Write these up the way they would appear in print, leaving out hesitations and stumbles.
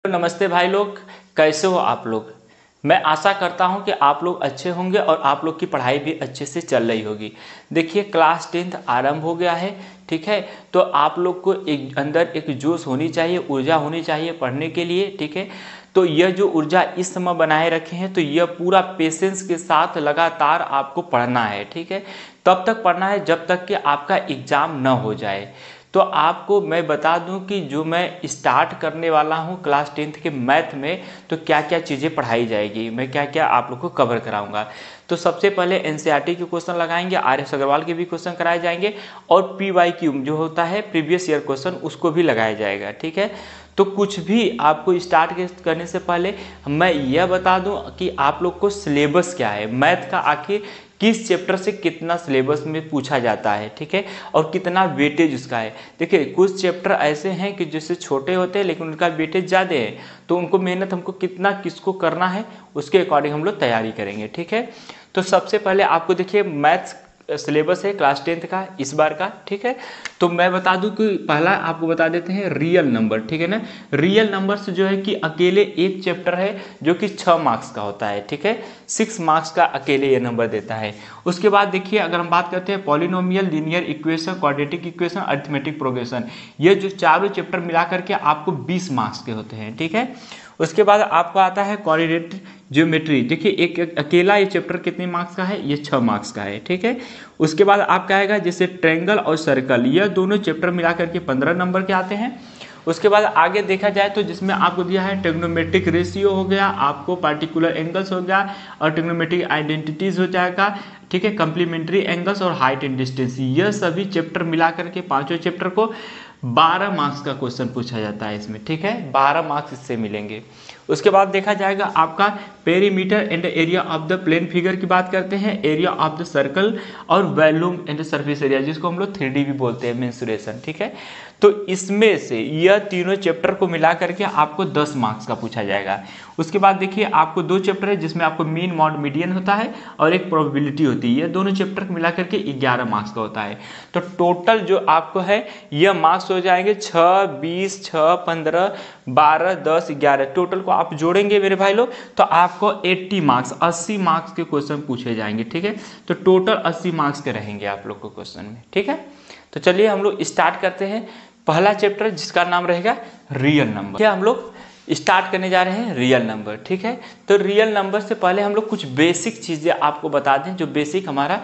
नमस्ते भाई लोग, कैसे हो आप लोग। मैं आशा करता हूं कि आप लोग अच्छे होंगे और आप लोग की पढ़ाई भी अच्छे से चल रही होगी। देखिए क्लास 10th आरंभ हो गया है, ठीक है। तो आप लोग को एक अंदर एक जोश होनी चाहिए, ऊर्जा होनी चाहिए पढ़ने के लिए, ठीक है। तो यह जो ऊर्जा इस समय बनाए रखे हैं, तो यह पूरा पेशेंस के साथ लगातार आपको पढ़ना है, ठीक है। तब तक पढ़ना है जब तक कि आपका एग्ज़ाम न हो जाए। तो आपको मैं बता दूं कि जो मैं स्टार्ट करने वाला हूं क्लास 10th के मैथ में, तो क्या क्या चीज़ें पढ़ाई जाएगी, मैं क्या क्या आप लोग को कवर कराऊंगा। तो सबसे पहले एनसीईआरटी के क्वेश्चन लगाएंगे, आर.एस. अग्रवाल के भी क्वेश्चन कराए जाएंगे और पीवाईक्यू जो होता है प्रीवियस ईयर क्वेश्चन, उसको भी लगाया जाएगा, ठीक है। तो कुछ भी आपको स्टार्ट करने से पहले मैं यह बता दूं कि आप लोग को सिलेबस क्या है, मैथ का आखिर किस चैप्टर से कितना सिलेबस में पूछा जाता है, ठीक है, और कितना वेटेज उसका है। देखिए कुछ चैप्टर ऐसे हैं कि जैसे छोटे होते हैं लेकिन उनका वेटेज ज़्यादा है, तो उनको मेहनत हमको कितना किसको करना है उसके अकॉर्डिंग हम लोग तैयारी करेंगे, ठीक है। तो सबसे पहले आपको देखिए मैथ्स सिलेबस है क्लास 10th का इस बार का, ठीक है। तो मैं बता दूं कि पहला आपको बता देते हैं रियल नंबर, ठीक है ना। रियल नंबर्स जो है कि अकेले एक चैप्टर है जो कि 6 मार्क्स का होता है, ठीक है। 6 मार्क्स का अकेले ये नंबर देता है। उसके बाद देखिए अगर हम बात करते हैं polynomial, linear equation, quadratic equation, arithmetic progression, ये जो चारों चैप्टर मिला करके आपको 20 मार्क्स के होते हैं, ठीक है। उसके बाद आपको आता है कोऑर्डिनेट ज्योमेट्री। देखिए एक अकेला ये चैप्टर कितने मार्क्स का है, ये 6 मार्क्स का है, ठीक है। उसके बाद आपका आएगा जैसे ट्रायंगल और सर्कल, यह दोनों चैप्टर मिला करके 15 नंबर के आते हैं। उसके बाद आगे देखा जाए तो जिसमें आपको दिया है ट्रिग्नोमेट्रिक रेशियो हो गया, आपको पार्टिकुलर एंगल्स हो गया और ट्रिग्नोमेट्रिक आइडेंटिटीज हो जाएगा, ठीक है, कंप्लीमेंट्री एंगल्स और हाइट एंड डिस्टेंस। यह सभी चैप्टर मिला करके पांचों चैप्टर को 12 मार्क्स का क्वेश्चन पूछा जाता है इसमें, ठीक है। 12 मार्क्स इससे मिलेंगे। उसके बाद देखा जाएगा आपका perimeter and area of the plane figure की बात करते हैं, एरिया ऑफ द सर्कल और वॉल्यूम एंड सरफेस एरिया, जिसको हम लोग 3D भी बोलते हैं, मेंसुरेशन, ठीक है। तो इसमें से यह तीनों चैप्टर को मिला करके आपको 10 मार्क्स का पूछा जाएगा। उसके बाद देखिए आपको 2 चैप्टर है जिसमें आपको मीन, मॉड, मीडियन होता है और एक प्रोबेबिलिटी होती है, ये दोनों चैप्टर को मिला करके 11 मार्क्स का होता है। तो टोटल जो आपको है यह मार्क्स हो जाएंगे 6, 20, 6, 15, 12, 10, 11, टोटल को आप जोड़ेंगे मेरे भाई लोग तो आपको 80 मार्क्स, 80 मार्क्स के क्वेश्चन पूछे जाएंगे, ठीक है। तो टोटल 80 मार्क्स के रहेंगे आप लोग को क्वेश्चन में, ठीक है। तो चलिए हम लोग स्टार्ट करते हैं पहला चैप्टर जिसका नाम रहेगा रियल नंबर। क्या हम लोग स्टार्ट करने जा रहे हैं रियल नंबर, ठीक है। तो रियल नंबर से पहले हम लोग कुछ बेसिक चीज़ें आपको बता दें जो बेसिक हमारा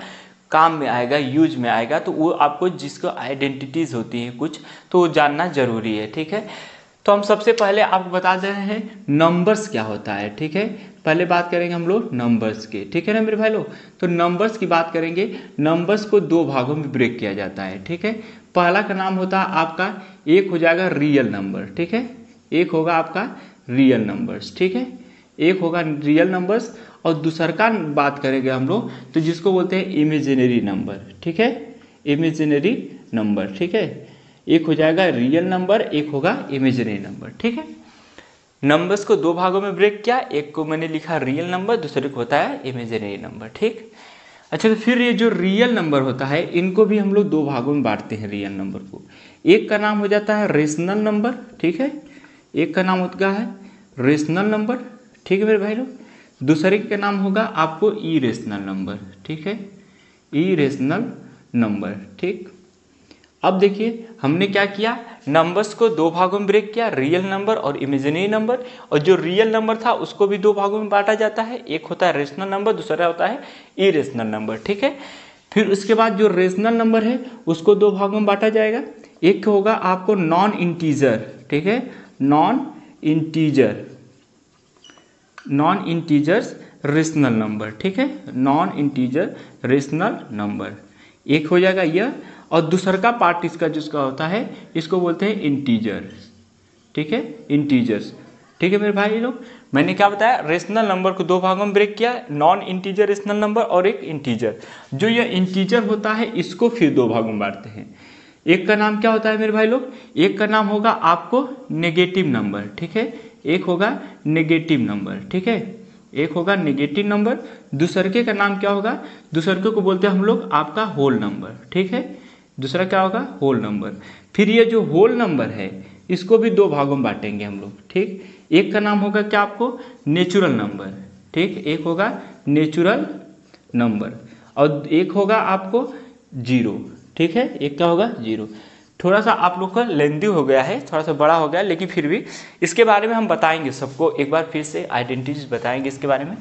काम में आएगा, यूज में आएगा, तो वो आपको जिसको आइडेंटिटीज होती हैं कुछ, तो वो जानना जरूरी है, ठीक है। तो हम सबसे पहले आपको बता दे रहे हैं नंबर्स क्या होता है, ठीक है। पहले बात करेंगे हम लोग नंबर्स के, ठीक है ना मेरे भाई लोग। तो नंबर्स की बात करेंगे, नंबर्स को 2 भागों में ब्रेक किया जाता है, ठीक है। पहला का नाम होता है आपका, एक हो जाएगा रियल नंबर, ठीक है, एक होगा आपका रियल नंबर्स, ठीक है, एक होगा रियल नंबर्स। और दूसर का बात करेंगे हम लोग तो जिसको बोलते हैं इमेजिनरी नंबर, ठीक है, इमेजिनरी नंबर, ठीक है। एक हो जाएगा रियल नंबर, एक होगा इमेजिनरी नंबर, ठीक है। नंबर्स को 2 भागों में ब्रेक किया, एक को मैंने लिखा रियल नंबर, दूसरे को होता है इमेजिनरी नंबर, ठीक। अच्छा, तो फिर ये जो रियल नंबर होता है इनको भी हम लोग 2 भागों में बांटते हैं रियल नंबर को। एक का नाम हो जाता है रेशनल नंबर, ठीक है, एक का नाम होता है रेशनल नंबर, ठीक है मेरे भाई लोग। दूसरे का नाम होगा आपको इरेशनल नंबर, ठीक है, इरेशनल नंबर, ठीक। अब देखिए हमने क्या किया, नंबर्स को 2 भागों में ब्रेक किया, रियल नंबर और इमेजिनरी नंबर। और जो रियल नंबर था उसको भी 2 भागों में बांटा जाता है, एक होता है रेशनल नंबर, दूसरा होता है इरेशनल नंबर, ठीक है। फिर उसके बाद जो रेशनल नंबर है उसको 2 भागों में बांटा जाएगा, एक होगा आपको नॉन इंटीजर, ठीक है, non integer, non integers rational number, ठीक है, नॉन इंटीजर रेशनल नंबर एक हो जाएगा यह। और दूसरा का पार्ट इसका जिसका होता है इसको बोलते हैं इंटीजर, ठीक है, इंटीजर्स, ठीक है मेरे भाई लोग। मैंने क्या बताया, रेशनल नंबर को 2 भागों में ब्रेक किया, नॉन इंटीजर रेशनल नंबर और एक इंटीजर। जो ये इंटीजर होता है इसको फिर 2 भागों में बांटते हैं। एक का नाम क्या होता है मेरे भाई लोग, एक का नाम होगा आपको नेगेटिव नंबर, ठीक है, एक होगा नेगेटिव नंबर, ठीक है, एक होगा नेगेटिव नंबर। दूसरे का नाम क्या होगा, दूसरे को बोलते हैं हम लोग आपका होल नंबर, ठीक है, दूसरा क्या होगा होल नंबर। फिर ये जो होल नंबर है इसको भी 2 भागों में बांटेंगे हम लोग, ठीक। एक का नाम होगा क्या आपको, नेचुरल नंबर, ठीक, एक होगा नेचुरल नंबर और एक होगा आपको जीरो, ठीक है, एक का होगा जीरो। थोड़ा सा आप लोग का लेंदी हो गया है, थोड़ा सा बड़ा हो गया, लेकिन फिर भी इसके बारे में हम बताएंगे सबको, एक बार फिर से आइडेंटिटीज बताएंगे इसके बारे में।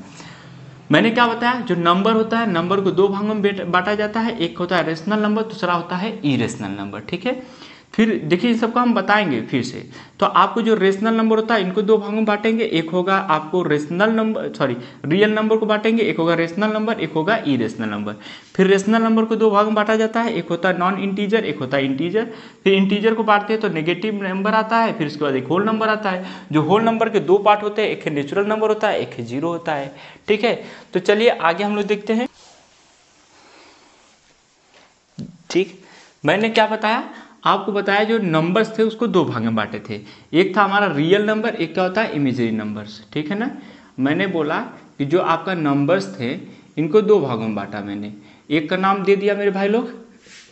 मैंने क्या बताया, जो नंबर होता है, नंबर को दो भागों में बांटा जाता है, एक होता है रेशनल नंबर, दूसरा होता है इरेशनल नंबर, ठीक है। फिर देखिए इन सबको हम बताएंगे फिर से। तो आपको जो रेशनल नंबर होता है इनको दो भागों में बांटेंगे, एक होगा आपको rational number, sorry real number को बांटेंगे, एक होगा रेशनल नंबर, एक होगा इरेशनल नंबर। फिर रेशनल नंबर को दो भागों में बांटा जाता है, एक होता है नॉन इंटीजर, एक होता है इंटीजर। फिर इंटीजर को बांटते हैं तो नेगेटिव नंबर आता है, फिर उसके बाद एक होल नंबर आता है। जो होल नंबर के दो पार्ट होते हैं, एक है नेचुरल नंबर होता है, एक है जीरो होता है, ठीक है। तो चलिए आगे हम लोग देखते हैं। ठीक, मैंने क्या बताया आपको, बताया जो नंबर्स थे उसको दो भाग में बांटे थे, एक था हमारा रियल नंबर, एक क्या होता है इमेजिनरी नंबर्स, ठीक है ना। मैंने बोला कि जो आपका नंबर्स थे इनको दो भागों में बांटा मैंने, एक का नाम दे दिया मेरे भाई लोग,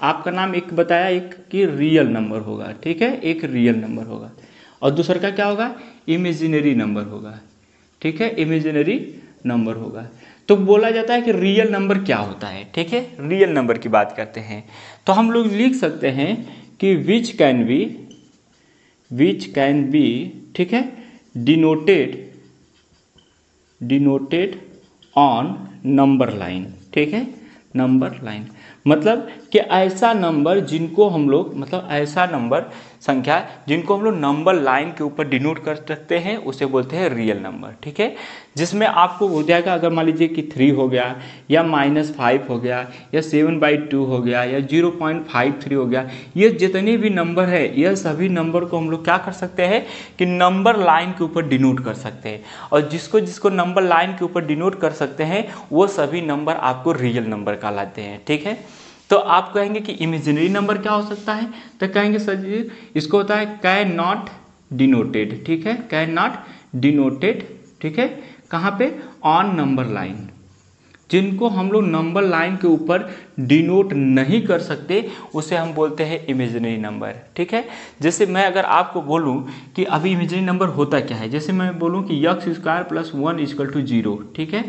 आपका नाम एक बताया, एक कि रियल नंबर होगा, ठीक है, एक रियल नंबर होगा और दूसरा का क्या होगा, इमेजिनरी नंबर होगा, ठीक है, इमेजिनरी नंबर होगा। तो बोला जाता है कि रियल नंबर क्या होता है, ठीक है, रियल नंबर की बात करते हैं। तो हम लोग लिख सकते हैं कि विच कैन बी, ठीक है, डिनोटेड ऑन नंबर लाइन, ठीक है, नंबर लाइन मतलब कि ऐसा नंबर जिनको हम लोग, मतलब ऐसा नंबर संख्या जिनको हम लोग नंबर लाइन के ऊपर डिनोट कर सकते हैं, उसे बोलते हैं रियल नंबर, ठीक है। जिसमें आपको हो जाएगा, अगर मान लीजिए कि 3 हो गया या -5 हो गया या 7/2 हो गया या 0.53 हो गया, ये जितने भी नंबर है यह सभी नंबर को हम लोग क्या कर सकते हैं कि नंबर लाइन के ऊपर डिनोट कर सकते हैं। और जिसको जिसको नंबर लाइन के ऊपर डिनोट कर सकते हैं वो सभी नंबर आपको रियल नंबर कहलाते हैं, ठीक है। तो आप कहेंगे कि इमेजिनरी नंबर क्या हो सकता है, तो कहेंगे सर जी इसको होता है कैन नॉट डिनोटेड, ठीक है, कैन नॉट डिनोटेड, ठीक है, कहाँ पे, ऑन नंबर लाइन, जिनको हम लोग नंबर लाइन के ऊपर डिनोट नहीं कर सकते उसे हम बोलते हैं इमेजिनरी नंबर, ठीक है। जैसे मैं अगर आपको बोलूं कि अभी इमेजिनरी नंबर होता क्या है, जैसे मैं बोलूं कि x² + 1 = 0, ठीक है,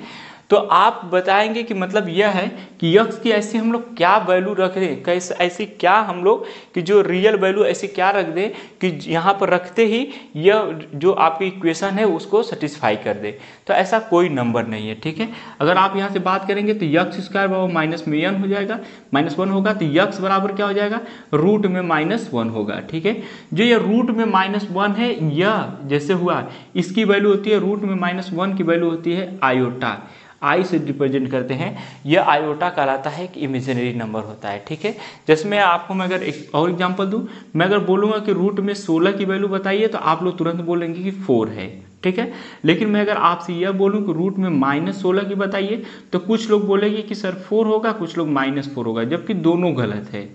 तो आप बताएंगे कि मतलब यह है कि x की ऐसी हम लोग क्या वैल्यू रख दें, कैसे ऐसी क्या हम लोग कि जो रियल वैल्यू ऐसी क्या रख दें कि यहाँ पर रखते ही यह जो आपकी इक्वेशन है उसको सेटिस्फाई कर दे। तो ऐसा कोई नंबर नहीं है, ठीक है। अगर आप यहाँ से बात करेंगे तो x² माइनस में n हो जाएगा, -1 होगा, तो x बराबर क्या हो जाएगा, रूट में -1 होगा, ठीक है। जो ये रूट में -1 है, यह जैसे हुआ इसकी वैल्यू होती है, रूट में -1 की वैल्यू होती है आयोटा, आई से रिप्रेजेंट करते हैं, यह आयोटा कहलाता है कि इमेजिनरी नंबर होता है, ठीक है। जैसे मैं आपको मैं अगर एक और एग्जांपल दूं, मैं अगर बोलूँगा कि रूट में 16 की वैल्यू बताइए तो आप लोग तुरंत बोलेंगे कि 4 है, ठीक है। लेकिन मैं अगर आपसे यह बोलूं कि रूट में -16 की बताइए तो कुछ लोग बोलेंगे कि सर 4 होगा, कुछ लोग -4 होगा, जबकि दोनों गलत है,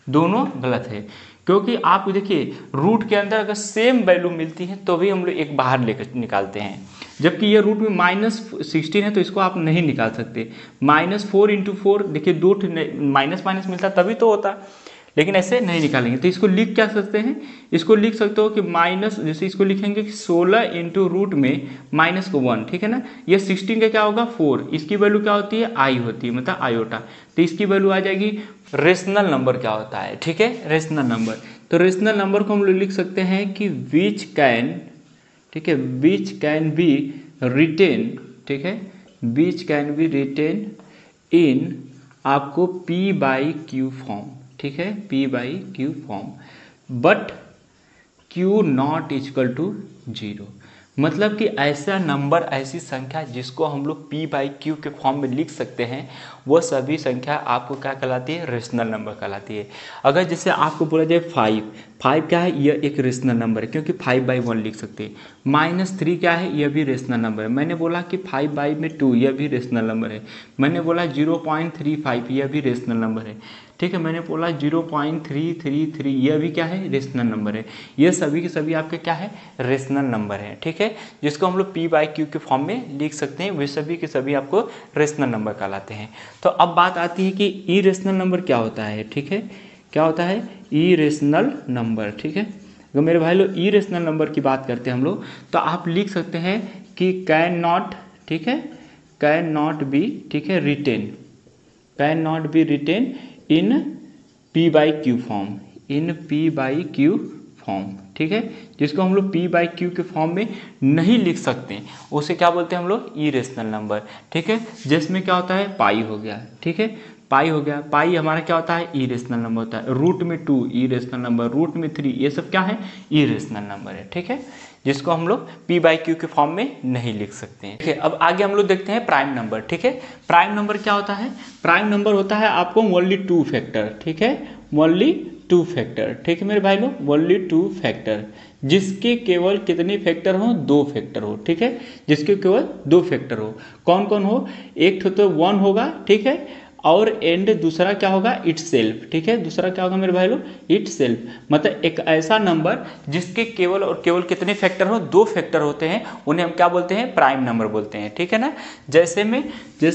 दोनों गलत है। क्योंकि आप देखिए रूट के अंदर अगर सेम वैल्यू मिलती है तो भी हम लोग एक बाहर लेकर निकालते हैं, जबकि ये रूट में -16 है तो इसको आप नहीं निकाल सकते। -4 × 4 देखिए, दो माइनस मिलता तभी तो होता, लेकिन ऐसे नहीं निकालेंगे। तो इसको लिख क्या सकते हैं, इसको लिख सकते हो कि माइनस, जैसे इसको लिखेंगे कि 16 × रूट में -1, ठीक है ना। ये 16 का क्या होगा 4, इसकी वैल्यू क्या होती है आई होती है, मतलब आयोटा, तो इसकी वैल्यू आ जाएगी। रेशनल नंबर क्या होता है, ठीक है, रेशनल नंबर। तो रेशनल नंबर को हम लोग लिख सकते हैं कि विच कैन, ठीक है, विच कैन बी रिटेन, ठीक है, which can be written in आपको P/Q फॉर्म, ठीक है, P/Q form, but Q not equal to 0, मतलब कि ऐसा नंबर, ऐसी संख्या जिसको हम लोग P/Q के फॉर्म में लिख सकते हैं, वो सभी संख्या आपको क्या कहलाती है, रेशनल नंबर कहलाती है। अगर जैसे आपको बोला जाए 5 क्या है, यह एक रेशनल नंबर है क्योंकि 5/1 लिख सकते हैं। -3 क्या है, यह भी रेशनल नंबर है। मैंने बोला कि 5/2 यह भी रेशनल नंबर है। मैंने बोला 0.35 यह भी रेशनल नंबर है, ठीक है। मैंने बोला 0.333 यह भी क्या है, रेशनल नंबर है। ये सभी के सभी आपके क्या है, रेशनल नंबर है, ठीक है, जिसको हम लोग P/Q के फॉर्म में लिख सकते हैं। वे सभी के सभी आपको रेशनल नंबर कहलाते हैं। तो अब बात आती है कि इरेशनल नंबर क्या होता है, ठीक है, क्या होता है इरेशनल नंबर, ठीक है। अगर मेरे भाई लोग इरेशनल नंबर की बात करते हैं हम लोग, तो आप लिख सकते हैं कि कैन नॉट, ठीक है, कैन नॉट बी, ठीक है, written, can not be written in p/q form, in p/q form, ठीक है, जिसको हम लोग p/q के फॉर्म में नहीं लिख सकते, उसे क्या बोलते हैं हम लोग, इरेशनल नंबर, ठीक है, जिसमें क्या होता है, पाई हो गया, ठीक है, पाई हो गया, पाई हमारा क्या होता है, इरेशनल नंबर होता है, रूट में 2 इरेशनल नंबर, रूट में 3, ये सब क्या है, इरेशनल नंबर है, ठीक है, जिसको हम लोग p/q के फॉर्म में नहीं लिख सकते हैं, ठीक है। अब आगे हम लोग देखते हैं प्राइम नंबर, ठीक है। प्राइम नंबर क्या होता है, प्राइम नंबर होता है आपको ओनली 2 फैक्टर, ठीक है, ओनली 2 फैक्टर, ठीक है मेरे भाई लोग, ओनली 2 फैक्टर, जिसके केवल कितने फैक्टर हो, 2 फैक्टर हो, ठीक है, जिसके केवल 2 फैक्टर हो, कौन कौन हो, एक तो 1 होगा, ठीक है, और एंड दूसरा क्या होगा, इटसेल्फ, ठीक है, दूसरा क्या होगा मेरे भाई लोग, इटसेल्फ, मतलब एक ऐसा नंबर जिसके केवल और केवल कितने फैक्टर हो, 2 फैक्टर होते हैं, उन्हें हम क्या बोलते हैं, प्राइम नंबर बोलते हैं, ठीक है ना। जैसे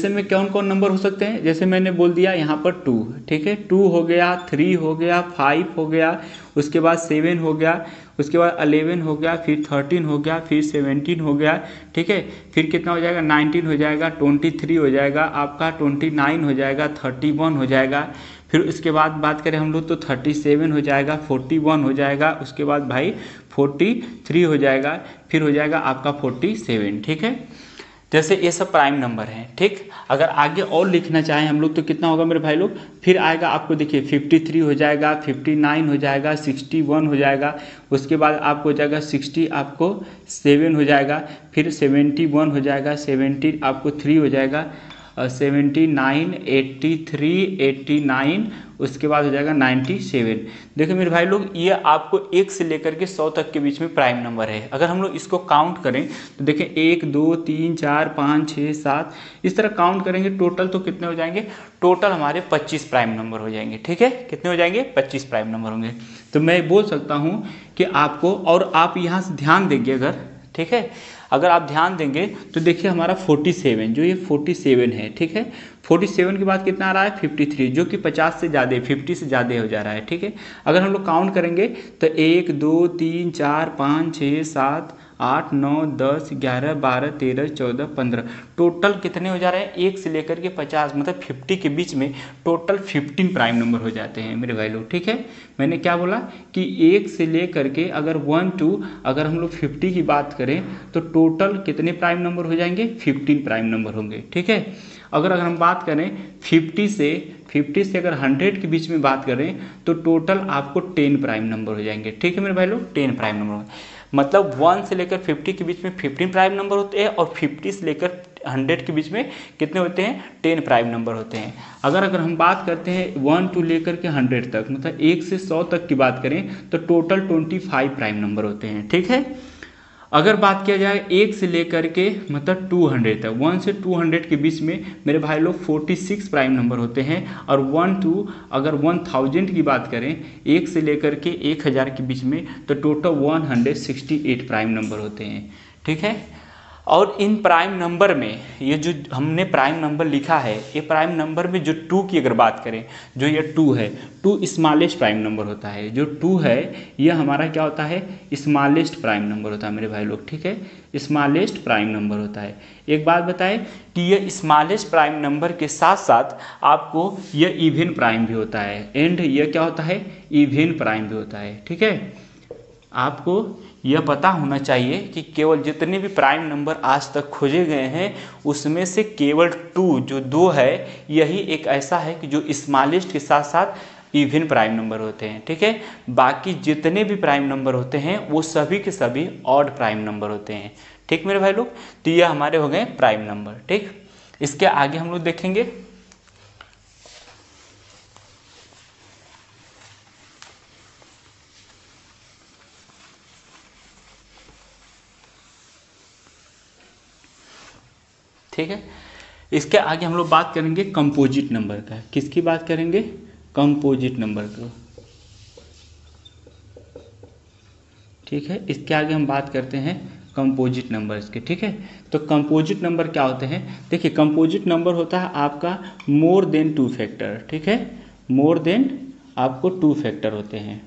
में कौन कौन नंबर हो सकते हैं, जैसे मैंने बोल दिया यहाँ पर 2, ठीक है, 2 हो गया, 3 हो गया, 5 हो गया, उसके बाद 7 हो गया, उसके बाद 11 हो गया, फिर 13 हो गया, फिर 17 हो गया, ठीक है, फिर कितना हो जाएगा, 19 हो जाएगा, 23 हो जाएगा, आपका 29 हो जाएगा, 31 हो जाएगा, फिर उसके बाद बात करें हम लोग तो 37 हो जाएगा, 41 हो जाएगा, उसके बाद भाई 43 हो जाएगा, फिर हो जाएगा आपका 47, ठीक है। जैसे ये सब प्राइम नंबर हैं, ठीक। अगर आगे और लिखना चाहें हम लोग तो कितना होगा मेरे भाई लोग, फिर आएगा आपको देखिए 53 हो जाएगा, 59 हो जाएगा, 61 हो जाएगा, उसके बाद आपको हो जाएगा 60, आपको 7 हो जाएगा, फिर 71 हो जाएगा, 70 आपको 3 हो जाएगा, 79, 83, 89, उसके बाद हो जाएगा 97। देखो मेरे भाई लोग, ये आपको 1 से लेकर के 100 तक के बीच में प्राइम नंबर है। अगर हम लोग इसको काउंट करें तो देखें 1 2 3 4 5 6 7, इस तरह काउंट करेंगे टोटल तो कितने हो जाएंगे, टोटल हमारे 25 प्राइम नंबर हो जाएंगे, ठीक है, कितने हो जाएंगे, 25 प्राइम नंबर होंगे। तो मैं बोल सकता हूँ कि आपको, और आप यहाँ से ध्यान देंगे अगर, ठीक है, अगर आप ध्यान देंगे तो देखिए हमारा 47, जो ये 47 है, ठीक है, 47 के बाद कितना आ रहा है, 53, जो कि 50 से ज़्यादा, 50 से ज़्यादा हो जा रहा है, ठीक है। अगर हम लोग काउंट करेंगे तो 1 2 3 4 5 6 7 8 9 10 11 12 13 14 15, टोटल कितने हो जा रहे हैं, 1 से लेकर के 50, मतलब 50 के बीच में टोटल 15 प्राइम नंबर हो जाते हैं मेरे भाई लोग, ठीक है। मैंने क्या बोला कि 1 से लेकर के अगर 1 2 अगर हम लोग 50 की बात करें तो टोटल कितने प्राइम नंबर हो जाएंगे, 15 प्राइम नंबर होंगे, ठीक है। अगर हम बात करें 50 से अगर 100 के बीच में बात करें तो टोटल आपको 10 प्राइम नंबर हो जाएंगे, ठीक है मेरे भाई लोग, 10 प्राइम नंबर, मतलब 1 से लेकर 50 के बीच में 15 प्राइम नंबर होते हैं, और 50 से लेकर 100 के बीच में कितने होते हैं, 10 प्राइम नंबर होते हैं। अगर हम बात करते हैं 1 to लेकर के 100 तक, मतलब 1 से 100 तक की बात करें तो टोटल 25 प्राइम नंबर होते हैं, ठीक है। अगर बात किया जाए 1 से लेकर के मतलब 200 तक, 1 से 200 के बीच में मेरे भाई लोग 46 प्राइम नंबर होते हैं, और 1 to अगर 1000 की बात करें 1 से लेकर के 1000 के बीच में तो टोटल 168 प्राइम नंबर होते हैं, ठीक है। और इन प्राइम नंबर में ये जो हमने प्राइम नंबर लिखा है, ये प्राइम नंबर में जो 2 की अगर बात करें, जो ये 2 है, 2 स्मॉलेस्ट प्राइम नंबर होता है, जो 2 है ये हमारा क्या होता है, स्मॉलेस्ट प्राइम नंबर होता है मेरे भाई लोग, ठीक है, स्मॉलेस्ट प्राइम नंबर होता है। एक बात बताएं कि ये स्मॉलेस्ट प्राइम नंबर के साथ साथ आपको ये इवन प्राइम भी होता है, एंड ये क्या होता है, इवन प्राइम भी होता है, ठीक है। आपको यह पता होना चाहिए कि केवल जितने भी प्राइम नंबर आज तक खोजे गए हैं उसमें से केवल 2, जो 2 है, यही एक ऐसा है कि जो स्मॉलेस्ट के साथ साथ इवन प्राइम नंबर होते हैं, ठीक है। बाकी जितने भी प्राइम नंबर होते हैं वो सभी के सभी ऑड प्राइम नंबर होते हैं, ठीक मेरे भाई लोग। तो ये हमारे हो गए प्राइम नंबर, ठीक। इसके आगे हम लोग देखेंगे ठीक है। इसके आगे हम लोग बात करेंगे कंपोजिट नंबर का। किसकी बात करेंगे, कंपोजिट नंबर का, ठीक है। इसके आगे हम बात करते हैं कंपोजिट नंबर्स के, ठीक है। तो कंपोजिट नंबर क्या होते हैं, देखिए कंपोजिट नंबर होता है आपका मोर देन 2 फैक्टर, ठीक है, मोर देन आपको 2 फैक्टर होते हैं।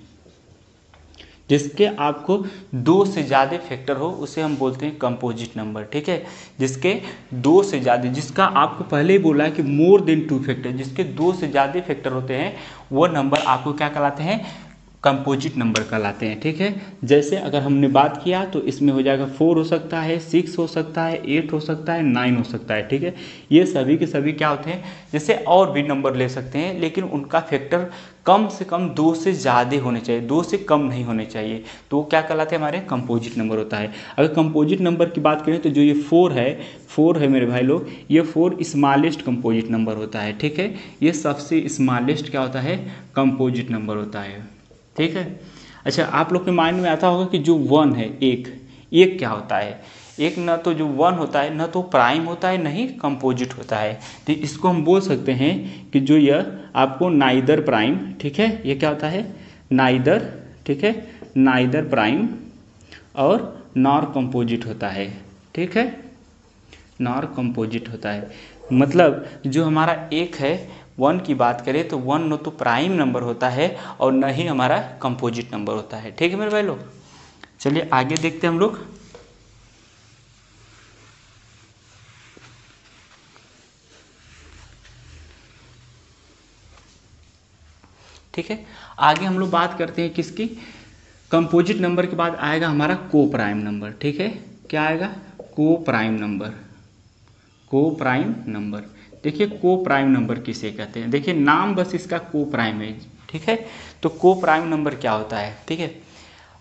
जिसके आपको 2 से ज़्यादा फैक्टर हो उसे हम बोलते हैं कंपोजिट नंबर, ठीक है। जिसके 2 से ज़्यादा, जिसका आपको पहले ही बोला है कि मोर देन 2 फैक्टर, जिसके 2 से ज़्यादा फैक्टर होते हैं वो नंबर आपको क्या कहलाते हैं, कंपोजिट नंबर कहलाते हैं, ठीक है। जैसे अगर हमने बात किया तो इसमें हो जाएगा 4 हो सकता है, 6 हो सकता है, 8 हो सकता है, 9 हो सकता है, ठीक है। ये सभी के सभी क्या होते हैं, जैसे और भी नंबर ले सकते हैं लेकिन उनका फैक्टर कम से कम 2 से ज़्यादा होने चाहिए, 2 से कम नहीं होने चाहिए, तो वो क्या कहलाते हैं, हमारे कंपोजिट नंबर होता है। अगर कंपोजिट नंबर की बात करें तो जो ये 4 है मेरे भाई लोग, ये 4 स्मॉलेस्ट कंपोजिट नंबर होता है, ठीक है। ये सबसे स्मॉलेस्ट क्या होता है, कंपोजिट नंबर होता है, ठीक है। अच्छा, आप लोग के माइंड में आता होगा कि जो 1 है, एक क्या होता है, एक ना तो जो 1 होता है ना तो प्राइम होता है, नहीं कंपोजिट होता है, तो इसको हम बोल सकते हैं कि जो यह आपको नाइदर प्राइम, ठीक है, ये क्या होता है, नाइदर, ठीक है, नाइदर प्राइम और नॉर कंपोजिट होता है, ठीक है, नॉर कंपोजिट होता है। मतलब जो हमारा 1 है, 1 की बात करें तो 1 न तो प्राइम नंबर होता है और न ही हमारा कंपोजिट नंबर होता है, ठीक है मेरे भाई लोग। चलिए आगे देखते हैं हम लोग। ठीक है, आगे हम लोग बात करते हैं किसकी, कंपोजिट नंबर के बाद आएगा हमारा को प्राइम नंबर, ठीक है। क्या आएगा, को प्राइम नंबर, को प्राइम नंबर। देखिए को प्राइम नंबर किसे कहते हैं, देखिए नाम बस इसका को प्राइम है, ठीक है। तो को प्राइम नंबर क्या होता है, ठीक है।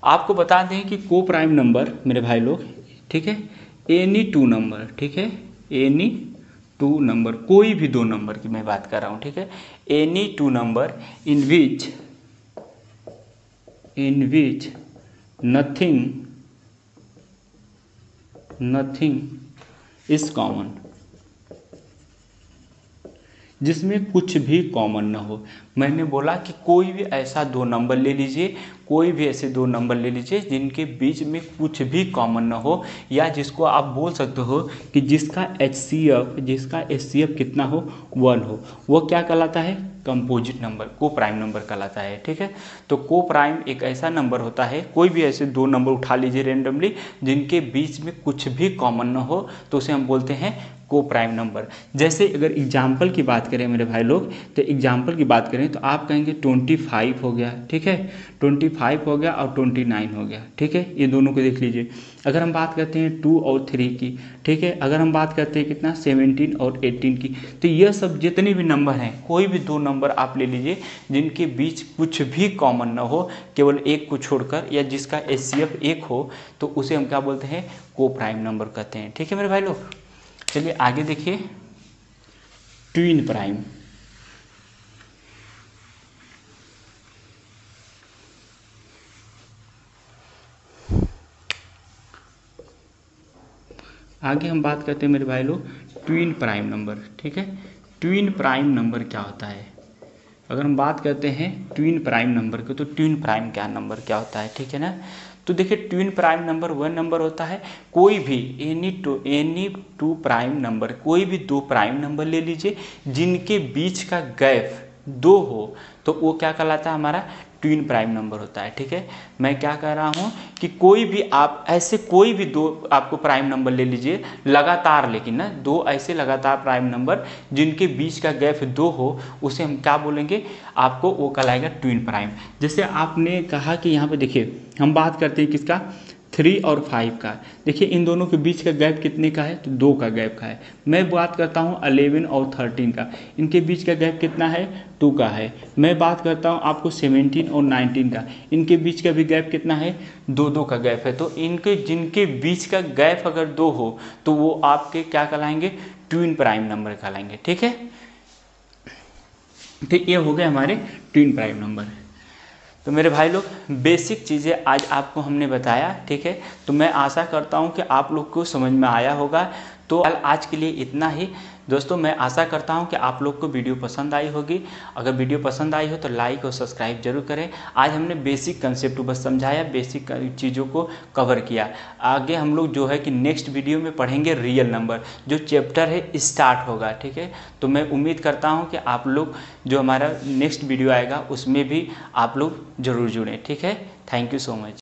आपको बता दें कि को प्राइम नंबर मेरे भाई लोग, ठीक है, एनी 2 नंबर, ठीक है, एनी 2 नंबर, कोई भी 2 नंबर की मैं बात कर रहा हूँ, ठीक है। Any 2 number in which nothing is common, जिसमें कुछ भी कॉमन ना हो। मैंने बोला कि कोई भी ऐसा 2 नंबर ले लीजिए, कोई भी ऐसे 2 नंबर ले लीजिए जिनके बीच में कुछ भी कॉमन ना हो, या जिसको आप बोल सकते हो कि जिसका HCF कितना हो, 1 हो, वो क्या कहलाता है, कंपोजिट नंबर, को प्राइम नंबर कहलाता है, ठीक है। तो को प्राइम एक ऐसा नंबर होता है, कोई भी ऐसे 2 नंबर उठा लीजिए रेंडमली जिनके बीच में कुछ भी कॉमन ना हो, तो उसे हम बोलते हैं को प्राइम नंबर। जैसे अगर एग्जाम्पल की बात करें मेरे भाई लोग, तो एग्जाम्पल की बात करें तो आप कहेंगे 25 हो गया, ठीक है, 25 हो गया और 29 हो गया, ठीक है, ये दोनों को देख लीजिए। अगर हम बात करते हैं 2 और 3 की, ठीक है, अगर हम बात करते हैं कितना 17 और 18 की, तो यह सब जितने भी नंबर हैं, कोई भी 2 नंबर आप ले लीजिए जिनके बीच कुछ भी कॉमन ना हो, केवल एक को छोड़कर, या जिसका HCF 1 हो, तो उसे हम क्या बोलते हैं, को प्राइम नंबर कहते हैं, ठीक है मेरे भाई लोग। चलिए आगे देखिए, ट्विन प्राइम। आगे हम बात करते हैं मेरे भाई लोग ट्विन प्राइम नंबर, ठीक है। ट्विन प्राइम नंबर क्या होता है, अगर हम बात करते हैं ट्विन प्राइम नंबर की, तो ट्विन प्राइम क्या नंबर क्या होता है, ठीक है ना। तो देखिए ट्विन प्राइम नंबर वह नंबर होता है, कोई भी एनी टू प्राइम नंबर, कोई भी 2 प्राइम नंबर ले लीजिए जिनके बीच का गैप 2 हो, तो वो क्या कहलाता है, हमारा ट्विन प्राइम नंबर होता है, ठीक है। मैं क्या कह रहा हूँ कि कोई भी आप ऐसे कोई भी 2 आपको प्राइम नंबर ले लीजिए लगातार, लेकिन ना 2 ऐसे लगातार प्राइम नंबर जिनके बीच का गैप 2 हो, उसे हम क्या बोलेंगे, आपको वो कहलाएगा ट्विन प्राइम। जैसे आपने कहा कि यहाँ पे देखिए हम बात करते हैं किसका, 3 और 5 का। देखिए इन दोनों के बीच का गैप कितने का है, तो 2 का गैप का है। मैं बात करता हूँ 11 और 13 का, इनके बीच का गैप कितना है, 2 का है। मैं बात करता हूँ आपको 17 और 19 का, इनके बीच का भी गैप कितना है, 2 का गैप है। तो इनके जिनके बीच का गैप अगर 2 हो तो वो आपके क्या कहलाएंगे, ट्विन प्राइम नंबर कहलाएंगे, ठीक है। तो ये हो गए हमारे ट्विन प्राइम नंबर। तो मेरे भाई लोग बेसिक चीज़ें आज आपको हमने बताया, ठीक है। तो मैं आशा करता हूँ कि आप लोग को समझ में आया होगा। तो आज के लिए इतना ही दोस्तों, मैं आशा करता हूँ कि आप लोग को वीडियो पसंद आई होगी। अगर वीडियो पसंद आई हो तो लाइक और सब्सक्राइब जरूर करें। आज हमने बेसिक कंसेप्ट बस समझाया, बेसिक चीज़ों को कवर किया। आगे हम लोग जो है कि नेक्स्ट वीडियो में पढ़ेंगे रियल नंबर, जो चैप्टर है स्टार्ट होगा, ठीक है। तो मैं उम्मीद करता हूँ कि आप लोग जो हमारा नेक्स्ट वीडियो आएगा उसमें भी आप लोग ज़रूर जुड़ें, ठीक है। Thank you so much.